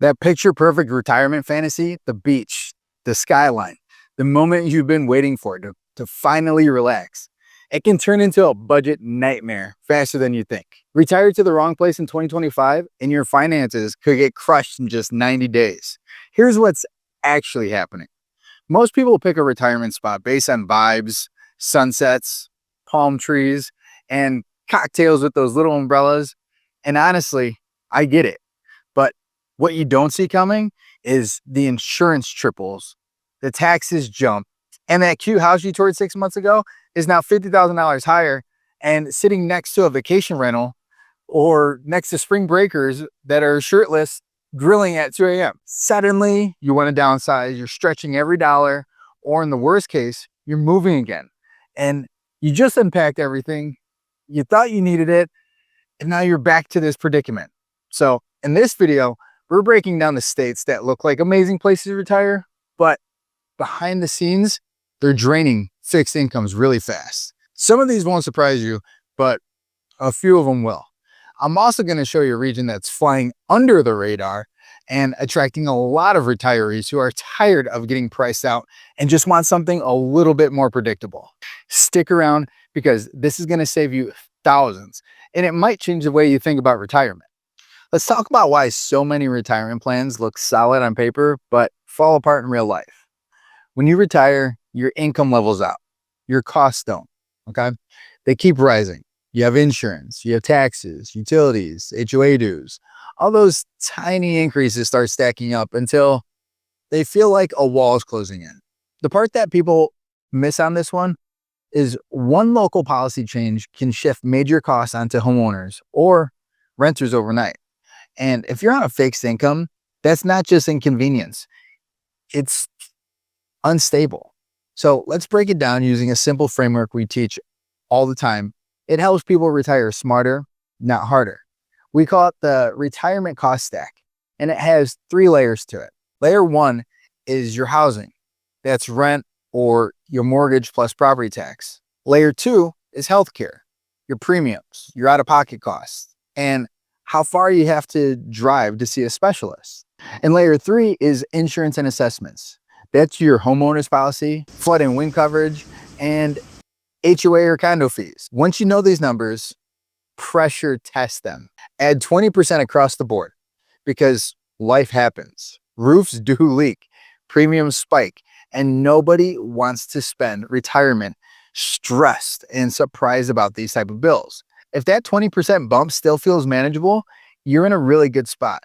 That picture perfect retirement fantasy, the beach, the skyline, the moment you've been waiting for to finally relax. It can turn into a budget nightmare faster than you think. Retire to the wrong place in 2025 and your finances could get crushed in just 90 days. Here's what's actually happening. Most people pick a retirement spot based on vibes, sunsets, palm trees, and cocktails with those little umbrellas. And honestly, I get it. But what you don't see coming is the insurance triples, the taxes jump, and that cute house you toured 6 months ago is now $50,000 higher and sitting next to a vacation rental or next to spring breakers that are shirtless grilling at 2 a.m. Suddenly, you want to downsize, you're stretching every dollar, or in the worst case, you're moving again. And you just unpacked everything, you thought you needed it, and now you're back to this predicament. So in this video, we're breaking down the states that look like amazing places to retire, but behind the scenes, they're draining fixed incomes really fast. Some of these won't surprise you, but a few of them will. I'm also going to show you a region that's flying under the radar and attracting a lot of retirees who are tired of getting priced out and just want something a little bit more predictable. Stick around because this is going to save you thousands, and it might change the way you think about retirement. Let's talk about why so many retirement plans look solid on paper, but fall apart in real life. When you retire, your income levels out, your costs don't, okay? They keep rising. You have insurance, you have taxes, utilities, HOA dues. All those tiny increases start stacking up until they feel like a wall is closing in. The part that people miss on this one is one local policy change can shift major costs onto homeowners or renters overnight. And if you're on a fixed income, that's not just inconvenience, it's unstable. So let's break it down using a simple framework we teach all the time. It helps people retire smarter, not harder. We call it the retirement cost stack, and it has 3 layers to it. Layer 1 is your housing. That's rent or your mortgage plus property tax. Layer 2 is healthcare, your premiums, your out-of-pocket costs, and how far you have to drive to see a specialist. And layer 3 is insurance and assessments. That's your homeowner's policy, flood and wind coverage, and HOA or condo fees. Once you know these numbers, pressure test them. Add 20% across the board because life happens. Roofs do leak, premiums spike, and nobody wants to spend retirement stressed and surprised about these type of bills. If that 20% bump still feels manageable, you're in a really good spot.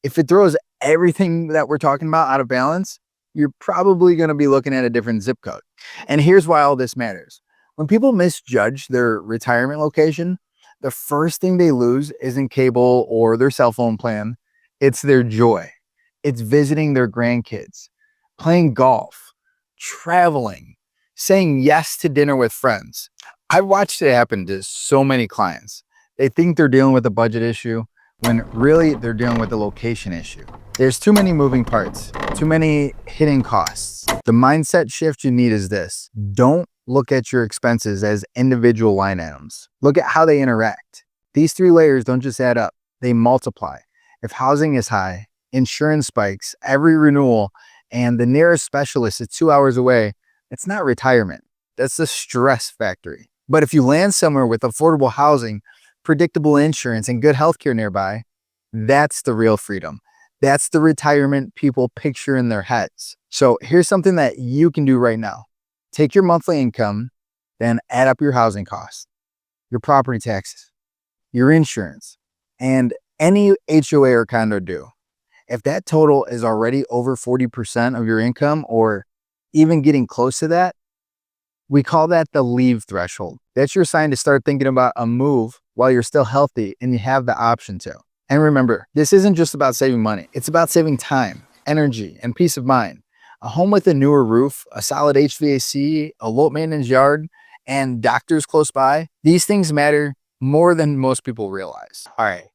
If it throws everything that we're talking about out of balance, you're probably going to be looking at a different zip code. And here's why all this matters. When people misjudge their retirement location, the first thing they lose isn't cable or their cell phone plan. It's their joy. It's visiting their grandkids, playing golf, traveling, saying yes to dinner with friends. I've watched it happen to so many clients. They think they're dealing with a budget issue when really they're dealing with a location issue. There's too many moving parts, too many hidden costs. The mindset shift you need is this. Don't look at your expenses as individual line items. Look at how they interact. These 3 layers don't just add up, they multiply. If housing is high, insurance spikes, every renewal, and the nearest specialist is 2 hours away, it's not retirement. That's the stress factory. But if you land somewhere with affordable housing, predictable insurance, and good healthcare nearby, that's the real freedom. That's the retirement people picture in their heads. So here's something that you can do right now. Take your monthly income, then add up your housing costs, your property taxes, your insurance, and any HOA or condo due. If that total is already over 40% of your income or even getting close to that, we call that the leave threshold. That's your sign to start thinking about a move while you're still healthy and you have the option to. And remember, this isn't just about saving money. It's about saving time, energy, and peace of mind. A home with a newer roof, a solid HVAC, a low maintenance yard, and doctors close by, these things matter more than most people realize. All right,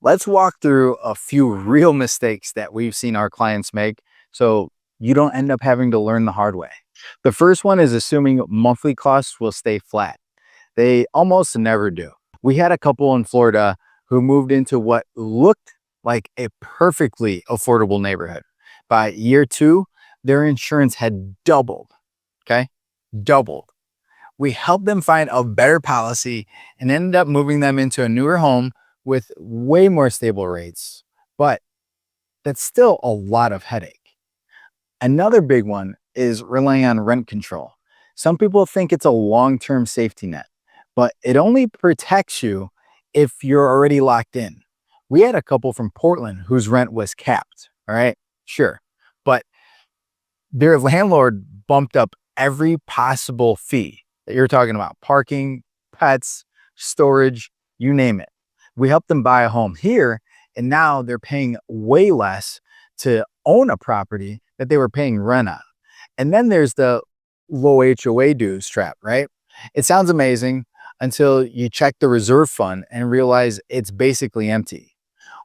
let's walk through a few real mistakes that we've seen our clients make so you don't end up having to learn the hard way. The first one is assuming monthly costs will stay flat. They almost never do. We had a couple in Florida who moved into what looked like a perfectly affordable neighborhood. By year 2, their insurance had doubled, okay? Doubled. We helped them find a better policy and ended up moving them into a newer home with way more stable rates. But that's still a lot of headache. Another big one is relying on rent control. Some people think it's a long-term safety net, but it only protects you if you're already locked in. We had a couple from Portland whose rent was capped, all right? Sure. But their landlord bumped up every possible fee that you're talking about: parking, pets, storage, you name it. We helped them buy a home here, and now they're paying way less to own a property that they were paying rent on. And then there's the low HOA dues trap, right? It sounds amazing until you check the reserve fund and realize it's basically empty.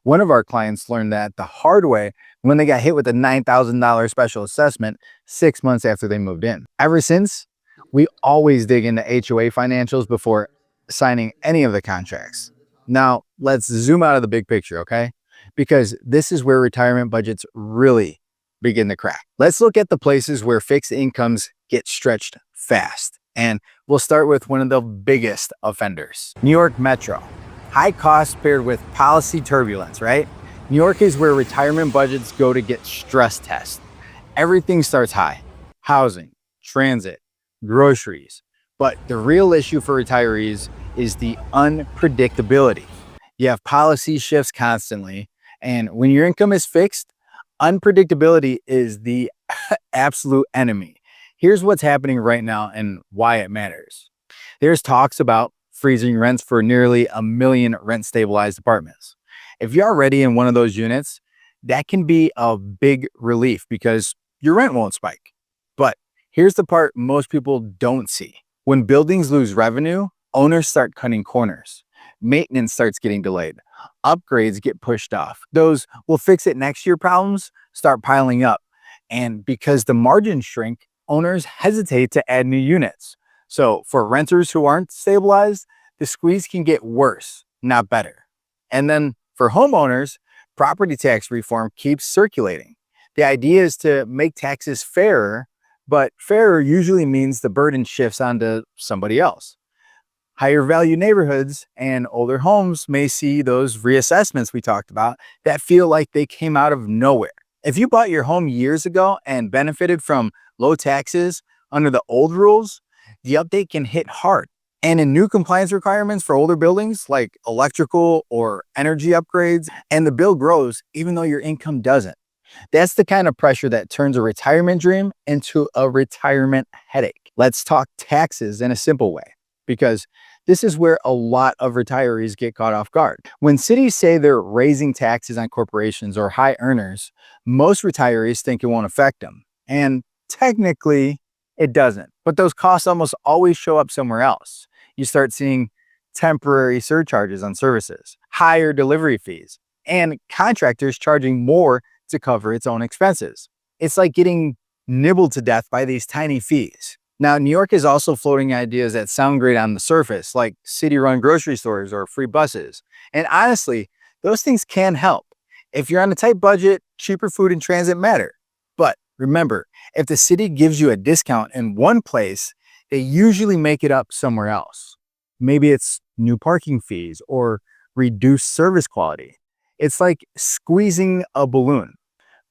One of our clients learned that the hard way when they got hit with a $9,000 special assessment 6 months after they moved in. Ever since, we always dig into HOA financials before signing any of the contracts. Now, let's zoom out of the big picture, okay? Because this is where retirement budgets really begin to crack. Let's look at the places where fixed incomes get stretched fast. And we'll start with one of the biggest offenders, New York Metro. High costs paired with policy turbulence, right? New York is where retirement budgets go to get stress tested. Everything starts high: housing, transit, groceries. But the real issue for retirees is the unpredictability. You have policy shifts constantly, and when your income is fixed, unpredictability is the absolute enemy. Here's what's happening right now and why it matters. There's talks about freezing rents for nearly 1 million rent stabilized apartments. If you're already in one of those units, that can be a big relief because your rent won't spike. But here's the part most people don't see. When buildings lose revenue, owners start cutting corners. Maintenance starts getting delayed. Upgrades get pushed off. Those "we'll fix it next year" problems start piling up. And because the margins shrink, owners hesitate to add new units. So for renters who aren't stabilized, the squeeze can get worse, not better. And then for homeowners, property tax reform keeps circulating. The idea is to make taxes fairer, but fairer usually means the burden shifts onto somebody else. Higher value neighborhoods and older homes may see those reassessments we talked about that feel like they came out of nowhere. If you bought your home years ago and benefited from low taxes under the old rules, the update can hit hard. And in new compliance requirements for older buildings like electrical or energy upgrades, and the bill grows even though your income doesn't. That's the kind of pressure that turns a retirement dream into a retirement headache. Let's talk taxes in a simple way, because this is where a lot of retirees get caught off guard. When cities say they're raising taxes on corporations or high earners, most retirees think it won't affect them. And technically, it doesn't. But those costs almost always show up somewhere else. You start seeing temporary surcharges on services, higher delivery fees, and contractors charging more to cover its own expenses. It's like getting nibbled to death by these tiny fees. Now, New York is also floating ideas that sound great on the surface, like city-run grocery stores or free buses. And honestly, those things can help. If you're on a tight budget, cheaper food and transit matter. But remember, if the city gives you a discount in one place, they usually make it up somewhere else. Maybe it's new parking fees or reduced service quality. It's like squeezing a balloon.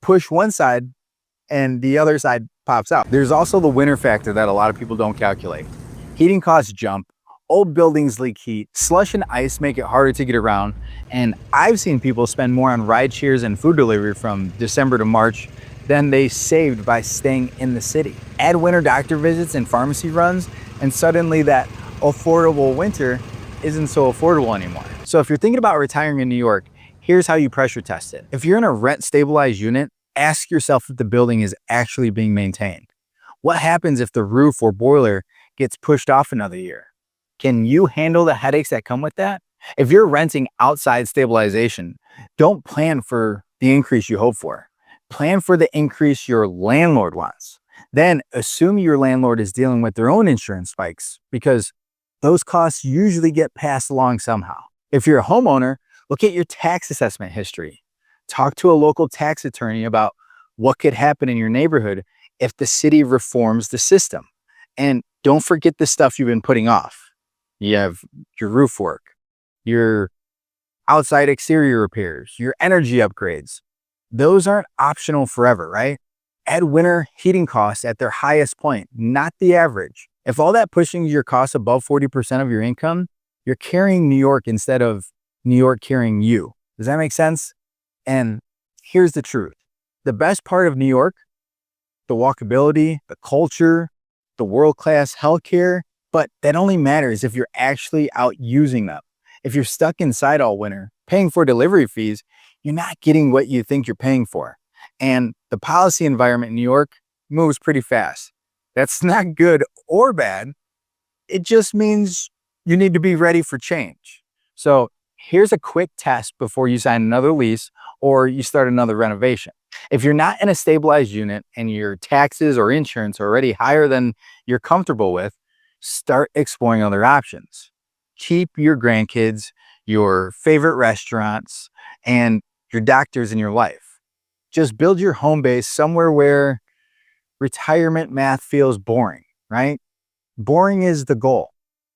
Push one side and the other side pops out. There's also the winter factor that a lot of people don't calculate. Heating costs jump, old buildings leak heat, slush and ice make it harder to get around, and I've seen people spend more on ride shares and food delivery from December to March than they saved by staying in the city. Add winter doctor visits and pharmacy runs, and suddenly that affordable winter isn't so affordable anymore. So if you're thinking about retiring in New York, here's how you pressure test it. If you're in a rent stabilized unit, ask yourself if the building is actually being maintained. What happens if the roof or boiler gets pushed off another year? Can you handle the headaches that come with that? If you're renting outside stabilization, don't plan for the increase you hope for. Plan for the increase your landlord wants. Then assume your landlord is dealing with their own insurance spikes, because those costs usually get passed along somehow. If you're a homeowner, look at your tax assessment history. Talk to a local tax attorney about what could happen in your neighborhood if the city reforms the system. And don't forget the stuff you've been putting off. You have your roof work, your outside exterior repairs, your energy upgrades. Those aren't optional forever, right? Add winter heating costs at their highest point, not the average. If all that pushing your costs above 40% of your income, you're carrying New York instead of New York carrying you. Does that make sense? And here's the truth. The best part of New York, the walkability, the culture, the world-class healthcare, but that only matters if you're actually out using them. If you're stuck inside all winter, paying for delivery fees, you're not getting what you think you're paying for. And the policy environment in New York moves pretty fast. That's not good or bad. It just means you need to be ready for change. So here's a quick test before you sign another lease or you start another renovation. If you're not in a stabilized unit and your taxes or insurance are already higher than you're comfortable with, start exploring other options. Keep your grandkids, your favorite restaurants, and your doctors in your life. Just build your home base somewhere where retirement math feels boring, right? Boring is the goal.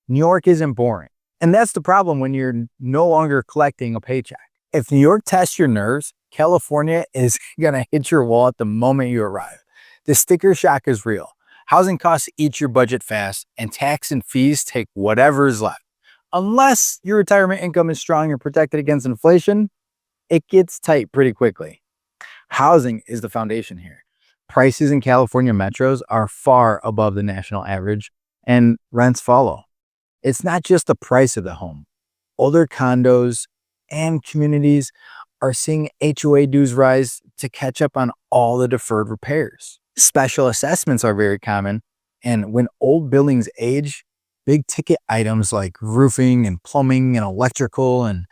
New York isn't boring. And that's the problem when you're no longer collecting a paycheck. If New York tests your nerves, California is going to hit your wall at the moment you arrive. The sticker shock is real. Housing costs eat your budget fast, and tax and fees take whatever is left. Unless your retirement income is strong and protected against inflation, it gets tight pretty quickly. Housing is the foundation here. Prices in California metros are far above the national average, and rents follow. It's not just the price of the home. Older condos and communities are seeing HOA dues rise to catch up on all the deferred repairs. Special assessments are very common, and when old buildings age, big ticket items like roofing and plumbing and electrical and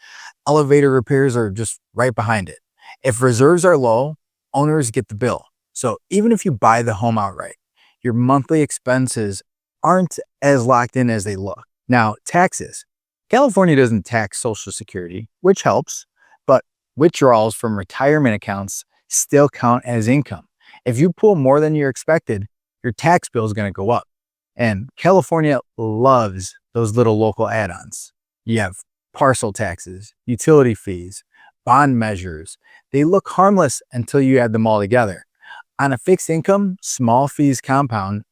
elevator repairs are just right behind it. If reserves are low, owners get the bill. So even if you buy the home outright, your monthly expenses aren't as locked in as they look. Now, taxes. California doesn't tax Social Security, which helps, but withdrawals from retirement accounts still count as income. If you pull more than you're expected, your tax bill is going to go up. And California loves those little local add-ons. You have parcel taxes, utility fees, bond measures. They look harmless until you add them all together. On a fixed income, small fees compound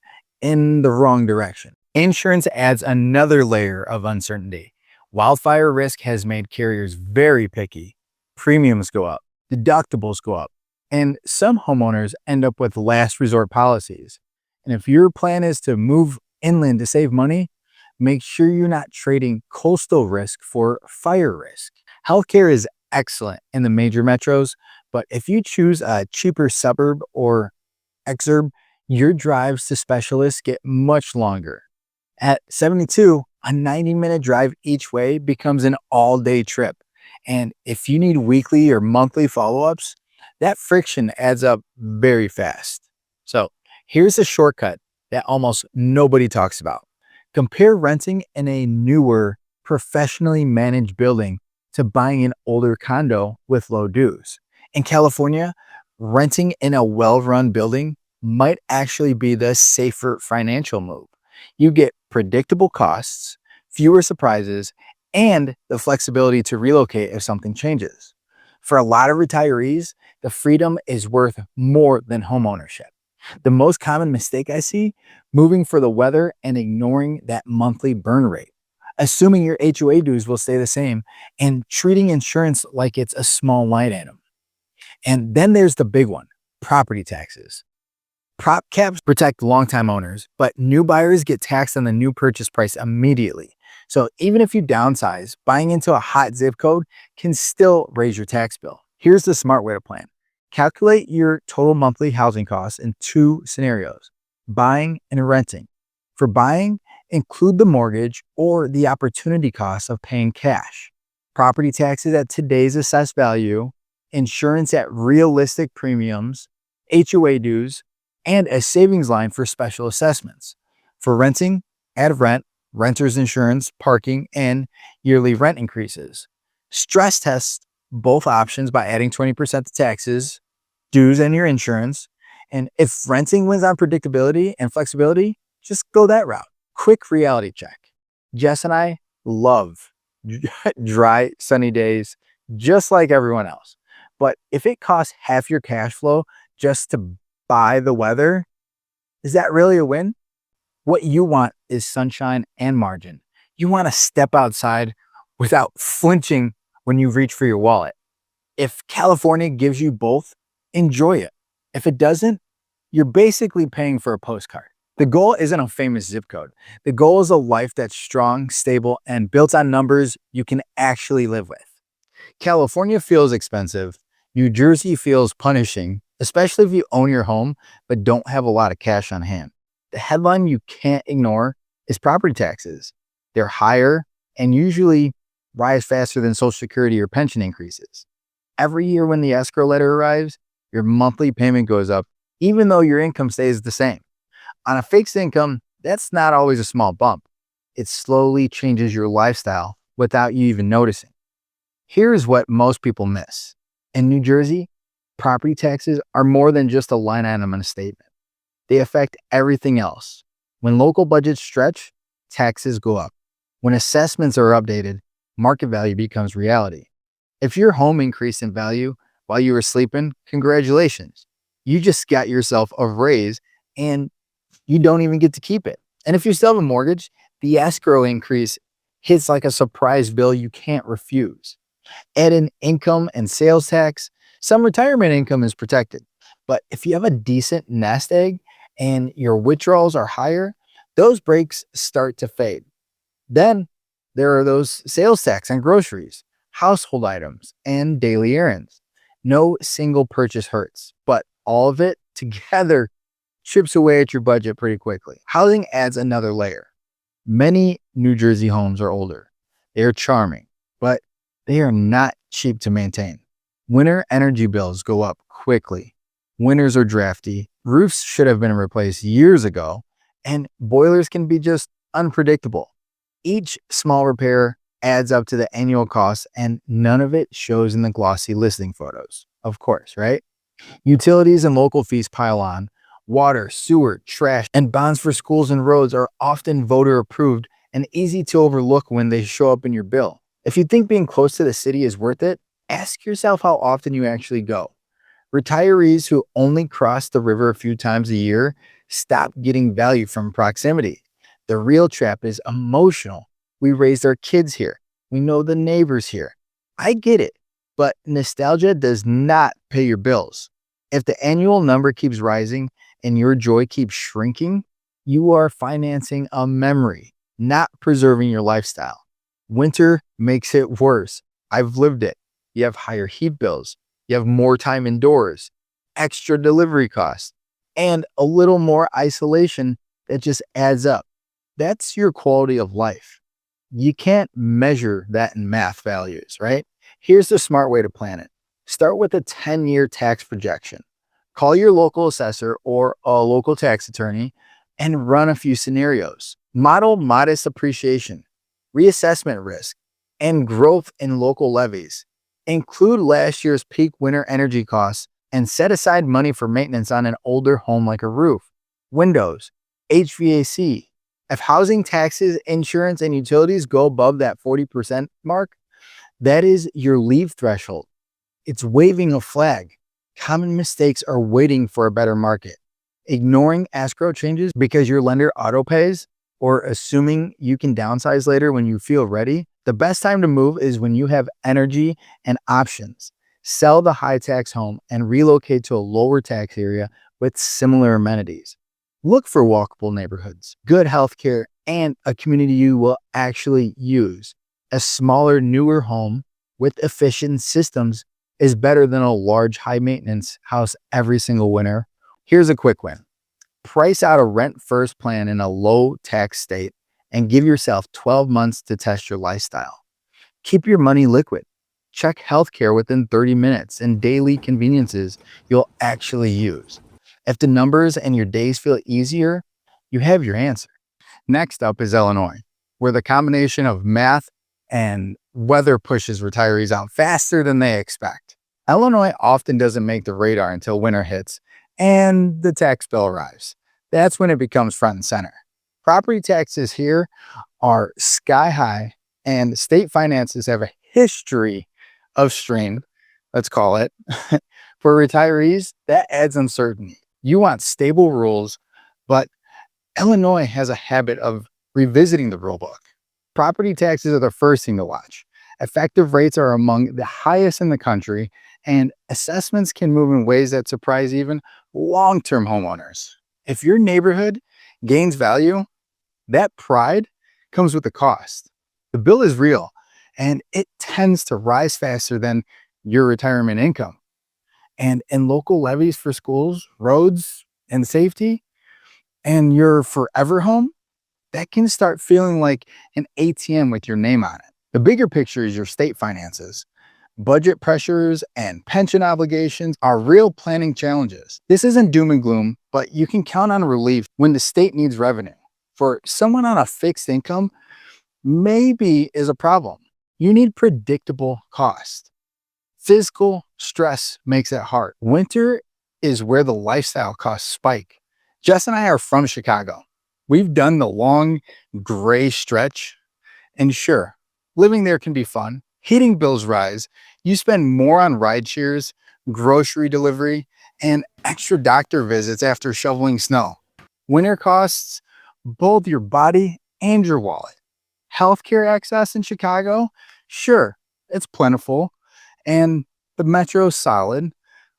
in the wrong direction. Insurance adds another layer of uncertainty. Wildfire risk has made carriers very picky. Premiums go up, deductibles go up, and some homeowners end up with last resort policies. And if your plan is to move inland to save money, make sure you're not trading coastal risk for fire risk. Healthcare is excellent in the major metros, but if you choose a cheaper suburb or exurb, your drives to specialists get much longer. At 72, a 90-minute drive each way becomes an all-day trip. And if you need weekly or monthly follow-ups, that friction adds up very fast. So here's a shortcut that almost nobody talks about. Compare renting in a newer, professionally managed building to buying an older condo with low dues. In California, renting in a well-run building might actually be the safer financial move. You get predictable costs, fewer surprises, and the flexibility to relocate if something changes. For a lot of retirees, the freedom is worth more than homeownership. The most common mistake I see, moving for the weather and ignoring that monthly burn rate, assuming your HOA dues will stay the same, and treating insurance like it's a small line item. And then there's the big one, property taxes. Prop caps protect longtime owners, but new buyers get taxed on the new purchase price immediately. So even if you downsize, buying into a hot zip code can still raise your tax bill. Here's the smart way to plan. Calculate your total monthly housing costs in two scenarios, buying and renting. For buying, include the mortgage or the opportunity cost of paying cash, property taxes at today's assessed value, insurance at realistic premiums, HOA dues, and a savings line for special assessments. For renting, add rent, renter's insurance, parking, and yearly rent increases. Stress test both options by adding 20% to taxes, dues, and your insurance. And if renting wins on predictability and flexibility, just go that route. Quick reality check. Jess and I love dry, sunny days, just like everyone else. But if it costs half your cash flow just to buy the weather, is that really a win? What you want is sunshine and margin. You want to step outside without flinching when you reach for your wallet. If California gives you both, enjoy it. If it doesn't, you're basically paying for a postcard. The goal isn't a famous zip code. The goal is a life that's strong, stable, and built on numbers you can actually live with. California feels expensive. New Jersey feels punishing, especially if you own your home but don't have a lot of cash on hand. The headline you can't ignore is property taxes. They're higher and usually rise faster than Social Security or pension increases. Every year when the escrow letter arrives, your monthly payment goes up, even though your income stays the same. On a fixed income, that's not always a small bump. It slowly changes your lifestyle without you even noticing. Here's what most people miss. In New Jersey, property taxes are more than just a line item in a statement. They affect everything else. When local budgets stretch, taxes go up. When assessments are updated, market value becomes reality. If your home increased in value while you were sleeping, congratulations. You just got yourself a raise and you don't even get to keep it. And if you still have a mortgage, the escrow increase hits like a surprise bill you can't refuse. Add in income and sales tax. Some retirement income is protected. But if you have a decent nest egg and your withdrawals are higher, those breaks start to fade. Then there are those sales tax on groceries, household items, and daily errands. No single purchase hurts, but all of it together chips away at your budget pretty quickly. Housing adds another layer. Many New Jersey homes are older. They are charming, but they are not cheap to maintain. Winter energy bills go up quickly. Winters are drafty. Roofs should have been replaced years ago, and boilers can be just unpredictable. Each small repair adds up to the annual cost, and none of it shows in the glossy listing photos. Of course, right? Utilities and local fees pile on. Water, sewer, trash, and bonds for schools and roads are often voter approved and easy to overlook when they show up in your bill. If you think being close to the city is worth it, ask yourself how often you actually go. Retirees who only cross the river a few times a year stop getting value from proximity. The real trap is emotional. We raised our kids here. We know the neighbors here. I get it, but nostalgia does not pay your bills. If the annual number keeps rising and your joy keeps shrinking, you are financing a memory, not preserving your lifestyle. Winter makes it worse. I've lived it. You have higher heat bills. You have more time indoors, extra delivery costs, and a little more isolation that just adds up. That's your quality of life. You can't measure that in math values, right? Here's the smart way to plan it. Start with a 10-year tax projection. Call your local assessor or a local tax attorney and run a few scenarios. Model modest appreciation, reassessment risk, and growth in local levies. Include last year's peak winter energy costs and set aside money for maintenance on an older home like a roof, windows, HVAC. If housing taxes, insurance, and utilities go above that 40% mark, that is your leave threshold. It's waving a flag. Common mistakes are waiting for a better market. Ignoring escrow changes because your lender autopays or assuming you can downsize later when you feel ready. The best time to move is when you have energy and options. Sell the high tax home and relocate to a lower tax area with similar amenities. Look for walkable neighborhoods, good healthcare, and a community you will actually use. A smaller, newer home with efficient systems is better than a large, high-maintenance house every single winter. Here's a quick win. Price out a rent-first plan in a low-tax state and give yourself 12 months to test your lifestyle. Keep your money liquid. Check healthcare within 30 minutes and daily conveniences you'll actually use. If the numbers and your days feel easier, you have your answer. Next up is Illinois, where the combination of math and weather pushes retirees out faster than they expect. Illinois often doesn't make the radar until winter hits and the tax bill arrives. That's when it becomes front and center. Property taxes here are sky high, and state finances have a history of strain, let's call it. For retirees, that adds uncertainty. You want stable rules, but Illinois has a habit of revisiting the rule book. Property taxes are the first thing to watch. Effective rates are among the highest in the country, and assessments can move in ways that surprise even long-term homeowners. If your neighborhood gains value, that pride comes with a cost. The bill is real, and it tends to rise faster than your retirement income. And local levies for schools, roads, and safety, and your forever home, that can start feeling like an ATM with your name on it. The bigger picture is your state finances. Budget pressures and pension obligations are real planning challenges. This isn't doom and gloom, but you can count on relief when the state needs revenue. For someone on a fixed income, maybe is a problem. You need predictable cost. Physical stress makes it hard. Winter is where the lifestyle costs spike. Jess and I are from Chicago. We've done the long gray stretch, and sure, living there can be fun. Heating bills rise. You spend more on ride shares, grocery delivery, and extra doctor visits after shoveling snow. Winter costs both your body and your wallet. Healthcare access in Chicago, sure, it's plentiful, and the metro's solid,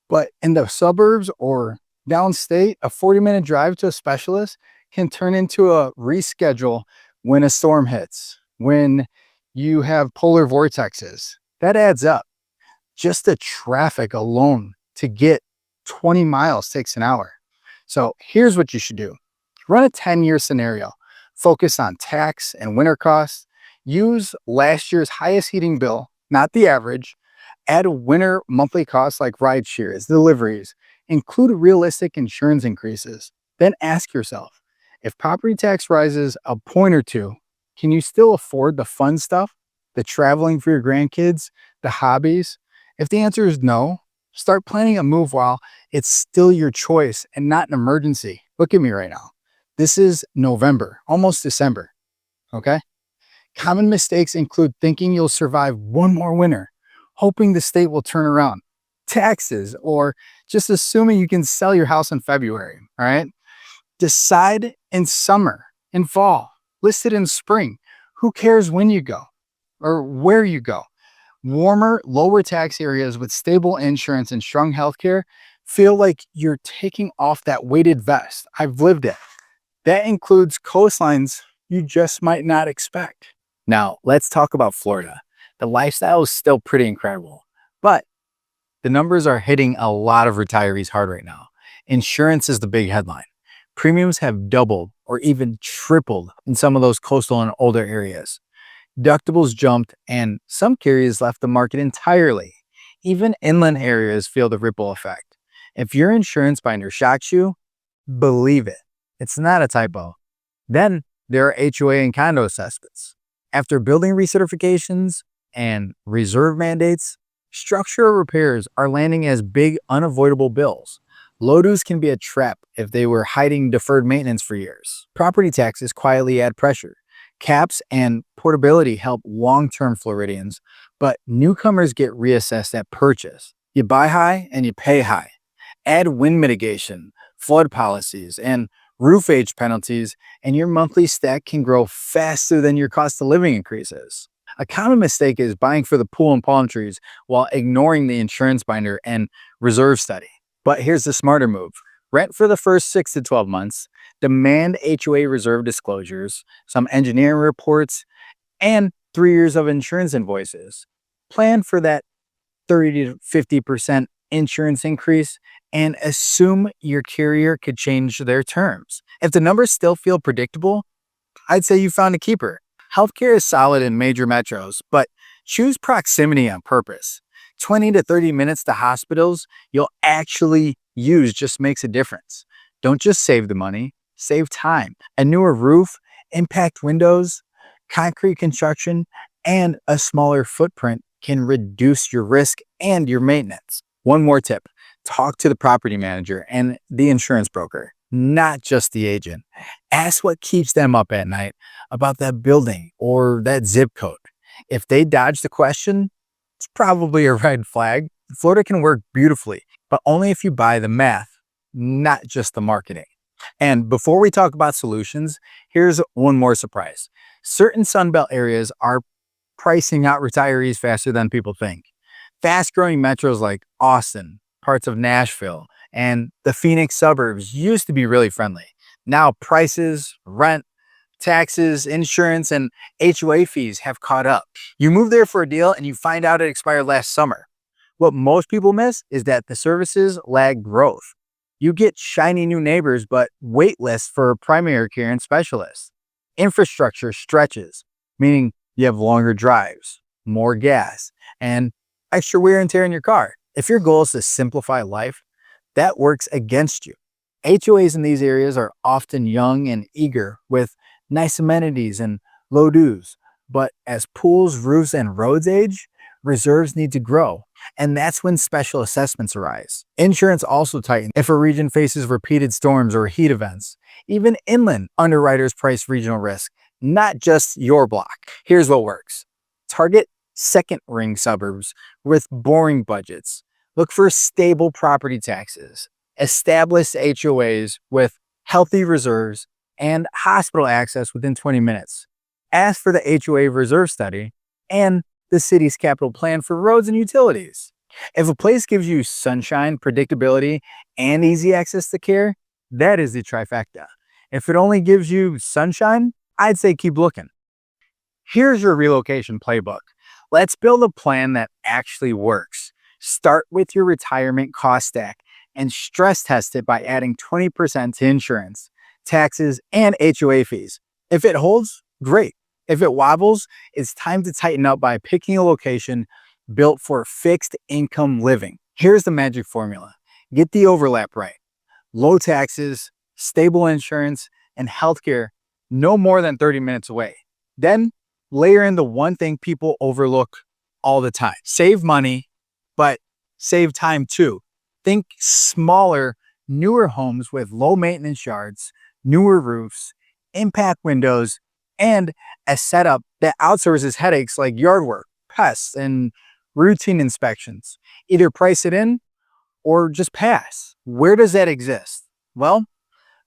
but in the suburbs or downstate, a 40-minute drive to a specialist can turn into a reschedule when a storm hits, when you have polar vortexes. That adds up. Just the traffic alone to get 20 miles takes an hour. So here's what you should do. Run a 10-year scenario. Focus on tax and winter costs. Use last year's highest heating bill, not the average. Add winter monthly costs like ride shares, deliveries. Include realistic insurance increases. Then ask yourself, if property tax rises a point or two, can you still afford the fun stuff, the traveling for your grandkids, the hobbies? If the answer is no, start planning a move while it's still your choice and not an emergency. Look at me right now. This is November, almost December, okay? Common mistakes include thinking you'll survive one more winter, hoping the state will turn around, taxes, or just assuming you can sell your house in February, all right? Decide in summer, in fall, list it in spring. Who cares when you go or where you go? Warmer, lower tax areas with stable insurance and strong healthcare feel like you're taking off that weighted vest. I've lived it. That includes coastlines you just might not expect. Now, let's talk about Florida. The lifestyle is still pretty incredible, but the numbers are hitting a lot of retirees hard right now. Insurance is the big headline. Premiums have doubled or even tripled in some of those coastal and older areas. Deductibles jumped and some carriers left the market entirely. Even inland areas feel the ripple effect. If your insurance binder shocks you, believe it. It's not a typo. Then there are HOA and condo assessments. After building recertifications and reserve mandates, structural repairs are landing as big unavoidable bills. Low dues can be a trap if they were hiding deferred maintenance for years. Property taxes quietly add pressure. Caps and portability help long-term Floridians, but newcomers get reassessed at purchase. You buy high and you pay high. Add wind mitigation, flood policies, and roof age penalties, and your monthly stack can grow faster than your cost of living increases. A common mistake is buying for the pool and palm trees while ignoring the insurance binder and reserve study. But here's the smarter move. Rent for the first 6 to 12 months, demand HOA reserve disclosures, some engineering reports, and 3 years of insurance invoices. Plan for that 30 to 50% insurance increase and assume your carrier could change their terms. If the numbers still feel predictable, I'd say you found a keeper. Healthcare is solid in major metros, but choose proximity on purpose. 20 to 30 minutes to hospitals you'll actually use just makes a difference. Don't just save the money, save time. A newer roof, impact windows, concrete construction, and a smaller footprint can reduce your risk and your maintenance. One more tip: talk to the property manager and the insurance broker, not just the agent. Ask what keeps them up at night about that building or that zip code. If they dodge the question, it's probably a red flag. Florida can work beautifully, but only if you buy the math, not just the marketing. And before we talk about solutions, here's one more surprise. Certain Sunbelt areas are pricing out retirees faster than people think. Fast growing metros like Austin, parts of Nashville, and the Phoenix suburbs used to be really friendly. Now prices, rent, taxes, insurance, and HOA fees have caught up. You move there for a deal and you find out it expired last summer. What most people miss is that the services lag growth. You get shiny new neighbors, but wait lists for primary care and specialists. Infrastructure stretches, meaning you have longer drives, more gas, and extra wear and tear in your car. If your goal is to simplify life, that works against you. HOAs in these areas are often young and eager with nice amenities and low dues. But as pools, roofs, and roads age, reserves need to grow. And that's when special assessments arise. Insurance also tightens if a region faces repeated storms or heat events. Even inland underwriters price regional risk, not just your block. Here's what works: target second ring suburbs with boring budgets. Look for stable property taxes, established HOAs with healthy reserves, and hospital access within 20 minutes. Ask for the HOA reserve study and the city's capital plan for roads and utilities. If a place gives you sunshine, predictability, and easy access to care, that is the trifecta. If it only gives you sunshine, I'd say keep looking. Here's your relocation playbook. Let's build a plan that actually works. Start with your retirement cost stack and stress test it by adding 20% to insurance, taxes, and HOA fees. If it holds, great. If it wobbles, it's time to tighten up by picking a location built for fixed income living. Here's the magic formula: get the overlap right. Low taxes, stable insurance, and healthcare no more than 30 minutes away. Then layer in the one thing people overlook all the time: save money, but save time too. Think smaller, newer homes with low maintenance yards, newer roofs, impact windows, and a setup that outsources headaches like yard work, pests, and routine inspections. Either price it in or just pass. Where does that exist? Well,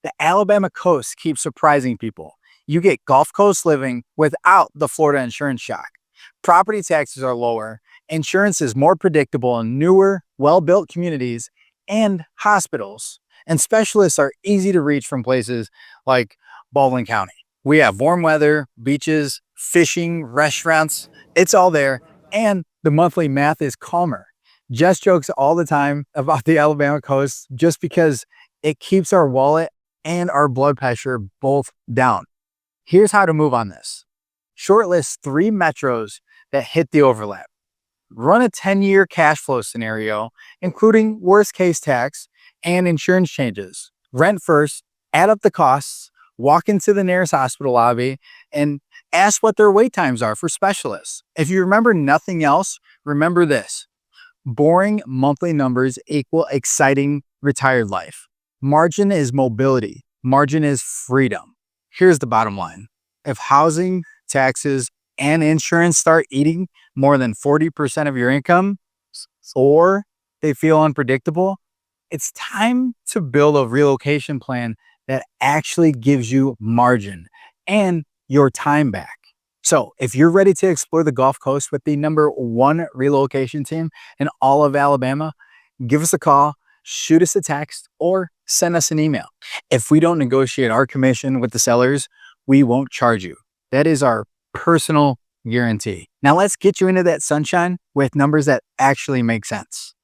the Alabama coast keeps surprising people. You get Gulf Coast living without the Florida insurance shock. Property taxes are lower, insurance is more predictable in newer, well-built communities and hospitals, and specialists are easy to reach from places like Baldwin County. We have warm weather, beaches, fishing, restaurants. It's all there, and the monthly math is calmer. Jess jokes all the time about the Alabama coast just because it keeps our wallet and our blood pressure both down. Here's how to move on this. Shortlist 3 metros that hit the overlap. Run a 10-year cash flow scenario, including worst case tax and insurance changes. Rent first, add up the costs, walk into the nearest hospital lobby, and ask what their wait times are for specialists. If you remember nothing else, remember this: boring monthly numbers equal exciting retired life. Margin is mobility. Margin is freedom. Here's the bottom line: if housing, taxes, and insurance start eating more than 40% of your income, or they feel unpredictable, it's time to build a relocation plan that actually gives you margin and your time back. So if you're ready to explore the Gulf Coast with the #1 relocation team in all of Alabama, give us a call, shoot us a text, or send us an email. If we don't negotiate our commission with the sellers, we won't charge you. That is our personal guarantee. Now let's get you into that sunshine with numbers that actually make sense.